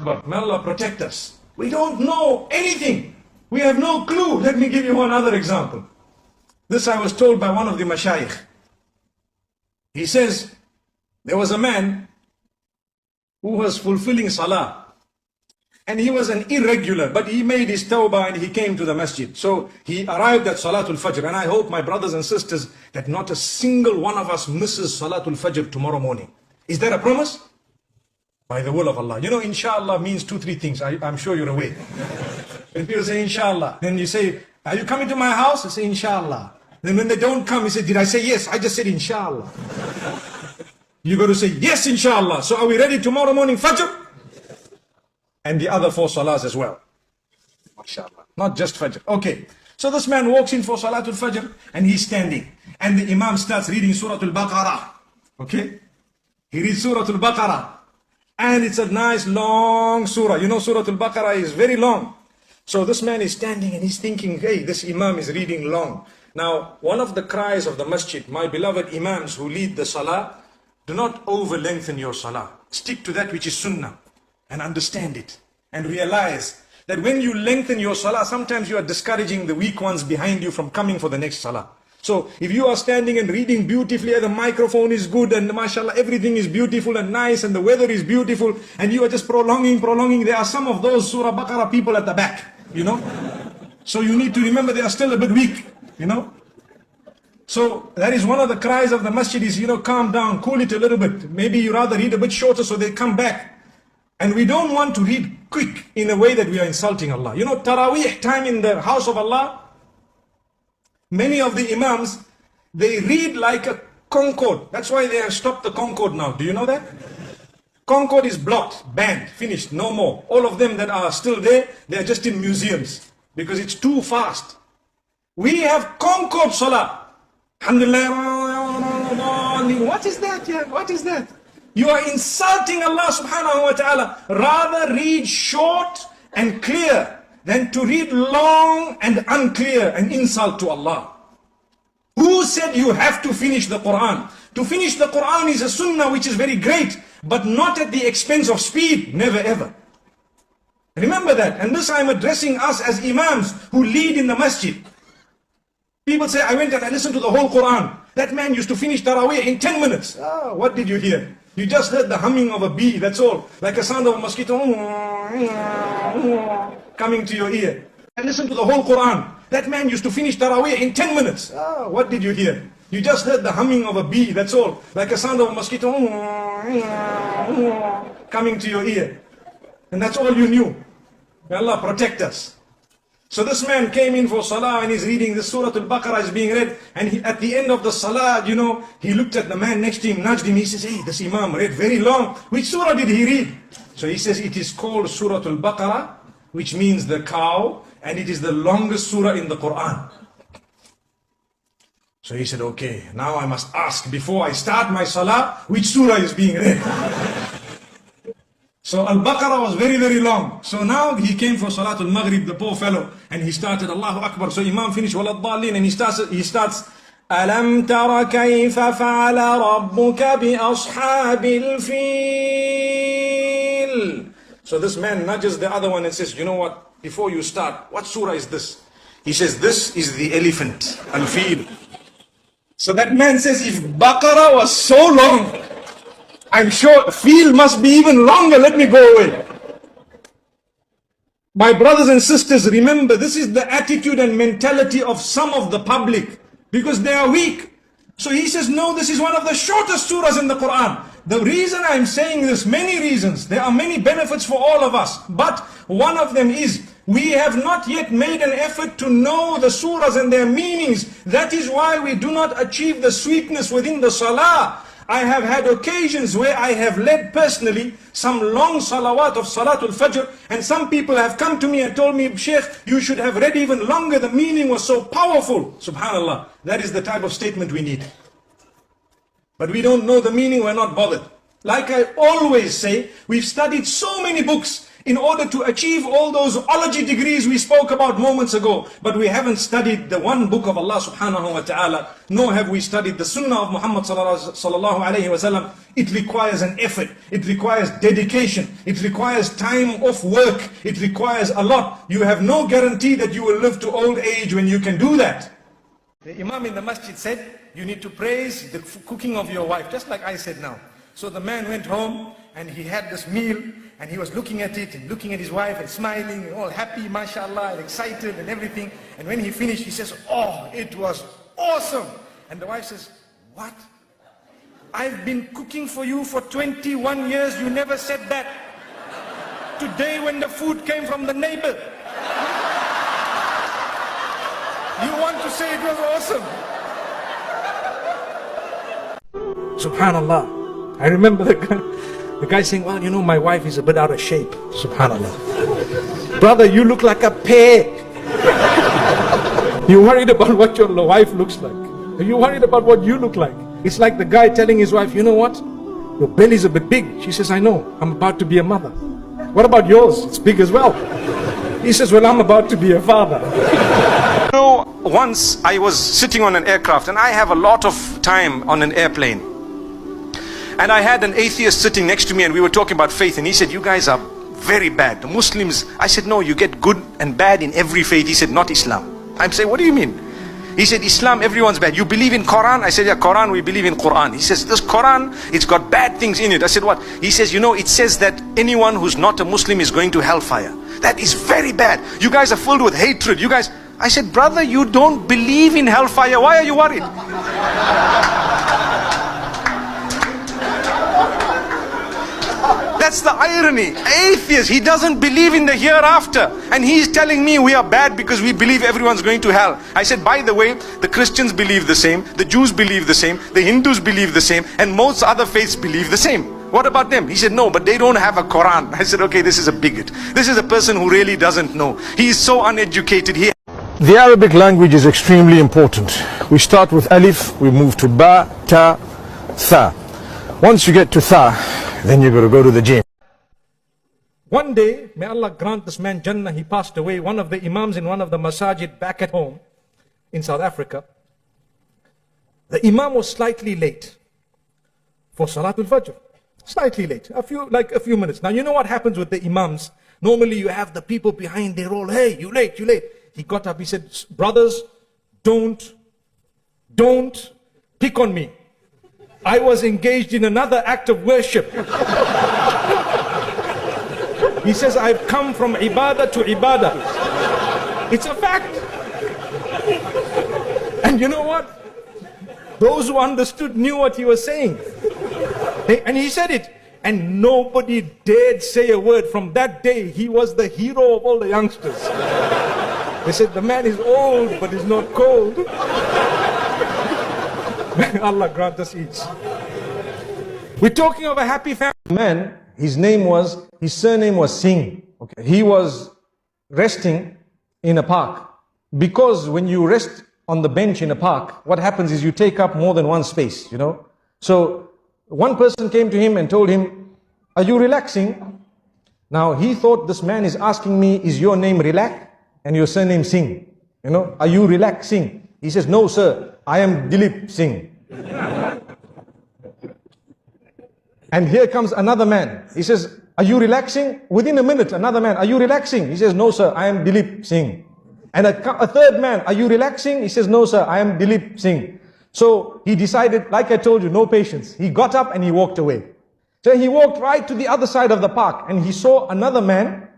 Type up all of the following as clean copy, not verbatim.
Akbar. May Allah protect us. We don't know anything. We have no clue. Let me give you one other example. This I was told by one of the mashayikh. He says, there was a man who was fulfilling salah. And he was an irregular, but he made his tawbah and he came to the masjid. So he arrived at Salatul Fajr. And I hope, my brothers and sisters, that not a single one of us misses Salatul Fajr tomorrow morning. Is there a promise? By the will of Allah. You know, inshallah means 2-3 things. I'm sure you're aware. When people say inshallah, then you say, are you coming to my house? I say inshallah. Then when they don't come, you say, did I say yes? I just said inshallah. You got to say yes, inshallah. So are we ready tomorrow morning, Fajr? And the other 4 salahs as well. MashaAllah. Not just Fajr. Okay. So this man walks in for Salatul Fajr and he's standing. And the Imam starts reading Surah Al-Baqarah. Okay. He reads Surah Al-Baqarah. And it's a nice long surah. You know, Surah Al-Baqarah is very long. So this man is standing and he's thinking, hey, this Imam is reading long. Now, one of the cries of the masjid, my beloved Imams who lead the salah, do not over lengthen your salah. Stick to that which is sunnah. And understand it and realize that when you lengthen your salah, sometimes you are discouraging the weak ones behind you from coming for the next salah. So if you are standing and reading beautifully and the microphone is good and mashallah everything is beautiful and nice and the weather is beautiful and you are just prolonging, there are some of those Surah Baqarah people at the back, you know. So you need to remember they are still a bit weak, you know. So that is one of the cries of the masjid is, you know, calm down, cool it a little bit. Maybe you rather read a bit shorter so they come back. And we don't want to read quick in a way that we are insulting Allah. You know, Taraweeh time in the house of Allah, many of the Imams, they read like a Concorde. That's why they have stopped the Concorde now. Do you know that? Concorde is blocked, banned, finished, no more. All of them that are still there, they are just in museums because it's too fast. We have Concorde Salah. Alhamdulillah. What is that? Yeah, what is that? You are insulting Allah subhanahu wa ta'ala. Rather read short and clear than to read long and unclear, an insult to Allah. Who said you have to finish the Quran? To finish the Quran is a sunnah which is very great, but not at the expense of speed. Never ever. Remember that. And this I am addressing us as Imams who lead in the masjid. People say, I went and I listened to the whole Quran. That man used to finish Taraweeh in 10 minutes. Ah, what did you hear? You just heard the humming of a bee, that's all. Like a sound of a mosquito coming to your ear. And listen to the whole Quran. That man used to finish Taraweeh in 10 minutes. Ah, what did you hear? You just heard the humming of a bee, that's all. Like a sound of a mosquito coming to your ear. And that's all you knew. May Allah protect us. So this man came in for salah and he's reading the Surah Al-Baqarah is being read, and at the end of the salah, you know, he looked at the man next to him, nudged him, he says, hey, this Imam read very long. Which surah did he read? So he says, it is called Surah Al-Baqarah, which means the cow, and it is the longest surah in the Quran. So he said, okay, now I must ask, before I start my salah, which surah is being read? So Al-Baqarah was very, very long. So now he came for Salatul Maghrib, the poor fellow, and he started Allahu Akbar. So Imam finished Waladhalin and he starts Alam tara kayfa fa'ala rabbuka bi ashabil fil. So this man nudges the other one and says, you know what, before you start, what surah is this? He says, this is the elephant, Al-Fil. So that man says, if Baqarah was so long, I'm sure Fil must be even longer. Let me go away. My brothers and sisters, remember, this is the attitude and mentality of some of the public, because they are weak. So he says, no, this is one of the shortest surahs in the Quran. The reason I'm saying this, many reasons, there are many benefits for all of us, but one of them is, we have not yet made an effort to know the surahs and their meanings. That is why we do not achieve the sweetness within the salah. I have had occasions where I have led personally some long salawat of Salatul Fajr, and some people have come to me and told me, Sheikh, you should have read even longer, the meaning was so powerful. Subhanallah, that is the type of statement we need. But we don't know the meaning, we're not bothered. Like I always say, we've studied so many books. in order to achieve all those ology degrees we spoke about moments ago. But we haven't studied the one book of Allah subhanahu wa ta'ala, nor have we studied the sunnah of Muhammad sallallahu alayhi wa sallam. It requires an effort, it requires dedication, it requires time off work, it requires a lot. You have no guarantee that you will live to old age when you can do that. The Imam in the masjid said, you need to praise the cooking of your wife, just like I said now. So the man went home and he had this meal and he was looking at it and looking at his wife and smiling and all happy, mashallah, and excited and everything. And when he finished, he says, oh, it was awesome. And the wife says, what? I've been cooking for you for 21 years, you never said that. Today when the food came from the neighbor, you want to say it was awesome. Subhanallah. I remember the guy saying, well, you know, my wife is a bit out of shape. Subhanallah. Brother, you look like a pear. You're worried about what your wife looks like. Are you worried about what you look like? It's like the guy telling his wife, you know what? Your belly's a bit big. She says, I know. I'm about to be a mother. What about yours? It's big as well. He says, well, I'm about to be a father. You know, once I was sitting on an aircraft, and I have a lot of time on an airplane. And I had an atheist sitting next to me and we were talking about faith, and he said, you guys are very bad. The Muslims, I said, no, you get good and bad in every faith. He said, not Islam. I'm saying, what do you mean? He said, Islam, everyone's bad. You believe in Quran? I said, yeah, Quran, we believe in Quran. He says, this Quran, it's got bad things in it. I said, what? He says, you know, it says that anyone who's not a Muslim is going to hellfire. That is very bad. You guys are filled with hatred. You guys, I said, brother, you don't believe in hellfire. Why are you worried? That's the irony. Atheist, he doesn't believe in the hereafter. And he's telling me we are bad because we believe everyone's going to hell. I said, by the way, the Christians believe the same, the Jews believe the same, the Hindus believe the same, and most other faiths believe the same. What about them? He said, no, but they don't have a Quran. I said, okay, this is a bigot. This is a person who really doesn't know. He is so uneducated. The Arabic language is extremely important. We start with alif, we move to ba, ta, tha. Once you get to tha, then you've got to go to the gym. One day, may Allah grant this man Jannah, he passed away, one of the imams in one of the masajid back at home in South Africa. The imam was slightly late for Salatul Fajr. Slightly late, a few minutes. Now you know what happens with the imams. Normally you have the people behind, they're all, hey, you late, you late. He got up, he said, brothers, don't pick on me. I was engaged in another act of worship. He says, I've come from ibadah to ibadah. It's a fact. And you know what? Those who understood knew what he was saying. And he said it. And nobody dared say a word. From that day, he was the hero of all the youngsters. They said, the man is old, but he's not cold. May Allah grant us each. We're talking of a happy family. Man, his surname was Singh. Okay. He was resting in a park. Because when you rest on the bench in a park, what happens is you take up more than one space, you know. So one person came to him and told him, are you relaxing? Now he thought, this man is asking me, is your name Relax and your surname Singh? You know, are you relaxing? He says, no sir, I am Dilip Singh. And here comes another man. He says, are you relaxing? Within a minute, another man, are you relaxing? He says, no sir, I am Dilip Singh. And a third man, are you relaxing? He says, no sir, I am Dilip Singh. So he decided, like I told you, no patience. He got up and he walked away. So he walked right to the other side of the park and he saw another man.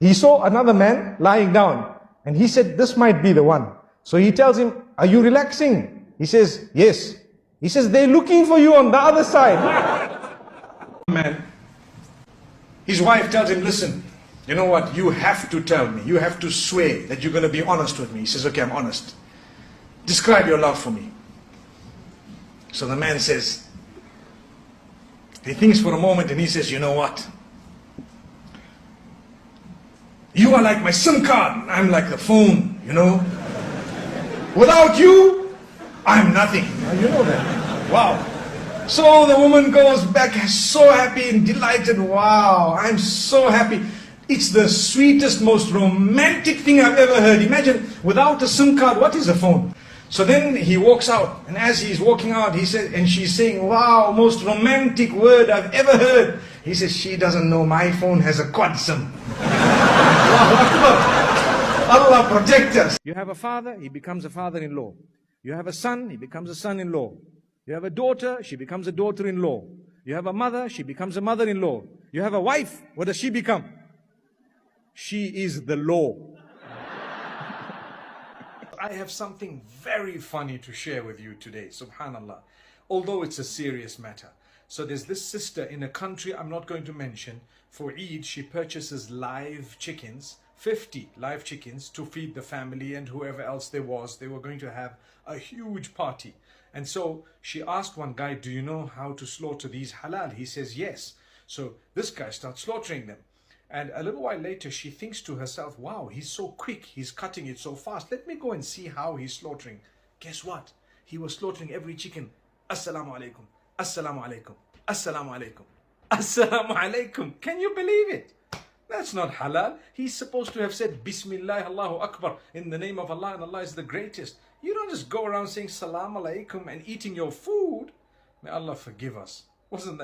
He saw another man lying down. And he said, this might be the one. So he tells him, are you relaxing? He says, yes. He says, they're looking for you on the other side. Man, his wife tells him, listen, you know what, you have to tell me, you have to swear that you're going to be honest with me. He says, okay, I'm honest. Describe your love for me. So the man says, he thinks for a moment and he says, you know what, you are like my SIM card, I'm like the phone, you know. Without you, I'm nothing. You know that. Wow. So the woman goes back so happy and delighted. Wow, I'm so happy. It's the sweetest, most romantic thing I've ever heard. Imagine, without a SIM card, what is a phone? So then he walks out, and as he's walking out, he says, and she's saying, wow, most romantic word I've ever heard. He says, she doesn't know my phone has a quad SIM. Allahu Akbar. Allah protect us. You have a father, he becomes a father-in-law. You have a son, he becomes a son-in-law. You have a daughter, she becomes a daughter-in-law. You have a mother, she becomes a mother-in-law. You have a wife, what does she become? She is the law. I have something very funny to share with you today, subhanallah, although it's a serious matter. So there's this sister in a country I'm not going to mention. For Eid, she purchases live chickens, 50 live chickens, to feed the family and whoever else there was. They were going to have a huge party. And so she asked one guy, do you know how to slaughter these halal? He says, yes. So this guy starts slaughtering them. And a little while later, she thinks to herself, wow, he's so quick. He's cutting it so fast. Let me go and see how he's slaughtering. Guess what? He was slaughtering every chicken. Assalamu alaikum. Assalamu alaikum. Assalamu alaikum. Assalamu alaikum. Can you believe it? That's not halal. He's supposed to have said, Bismillah, Allahu Akbar, in the name of Allah, and Allah is the greatest. You don't just go around saying Salam alaikum and eating your food. May Allah forgive us. Wasn't that?